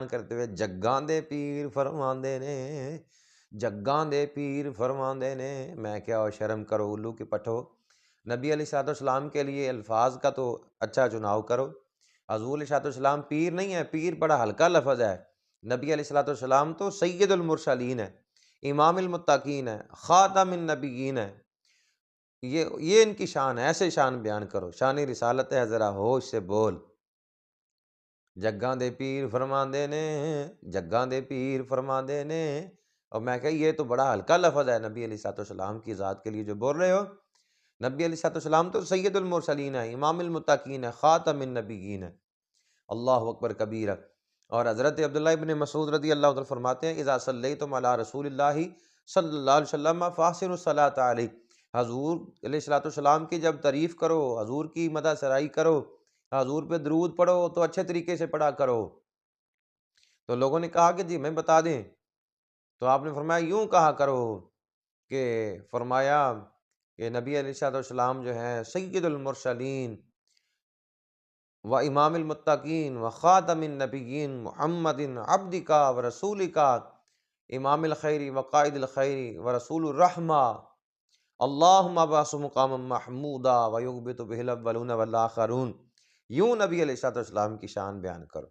کرتے ہوئے جگاں دے پیر فرماندے نے، جگاں دے پیر فرماندے نے، میں کیا ہو شرم کرو الو کے پٹھو۔ نبی علیہ الصلوۃ والسلام کے لیے الفاظ کا تو اچھا چناؤ کرو۔ حضور علیہ الصلوۃ والسلام پیر نہیں ہے، پیر بڑا ہلکا لفظ ہے۔ نبی علیہ الصلوۃ والسلام تو سید المرسلین ہے، امام المتقین ہے، خاتم النبیین ہے۔ یہ ان کی شان ہے، ایسے شان بیان کرو، شان رسالت ہے، ذرا ہوش سے بول۔ جگاں دے پیر فرماندے نے، جگاں دے پیر فرماندے نے۔ اور میں کہ یہ تو بڑا ہلکا لفظ ہے نبی علیہ الصلوۃ والسلام کی ذات کے لیے جو بول رہے ہو۔ نبی علیہ الصلوۃ والسلام تو سید المرسلین ہے، امام المتقین ہے، خاتم النبیین ہے۔ اللہ اکبر کبیرہ۔ اور حضرت عبداللہ ابن مسعود رضی اللہ عنہ فرماتے ہیں اذا صلیتم علی رسول اللہ صلی اللہ علیہ وسلم فاحسنوا الصلاۃ علیہ، حضور علیہ الصلوۃ والسلام کی جب تعریف کرو، حضور کی مدح سرائی کرو، حضور پہ درود پڑھو تو اچھے طریقے سے پڑھا کرو۔ تو لوگوں نے کہا کہ جی ہمیں بتا دیں، تو آپ نے فرمایا یوں کہا کرو کہ فرمایا کہ نبی علیہ الصلوۃ والسلام جو ہیں سید المرسلین و امام المتقین و خاتم النبیین محمد عبدک و رسولک امام الخیر و قائد الخیر و رسول الرحمہ اللہم باس مقام محمودا و یغبط بہ الاولون والآخرون۔ یوں نبی علیہ الصلوۃ والسلام کی شان بیان کرو۔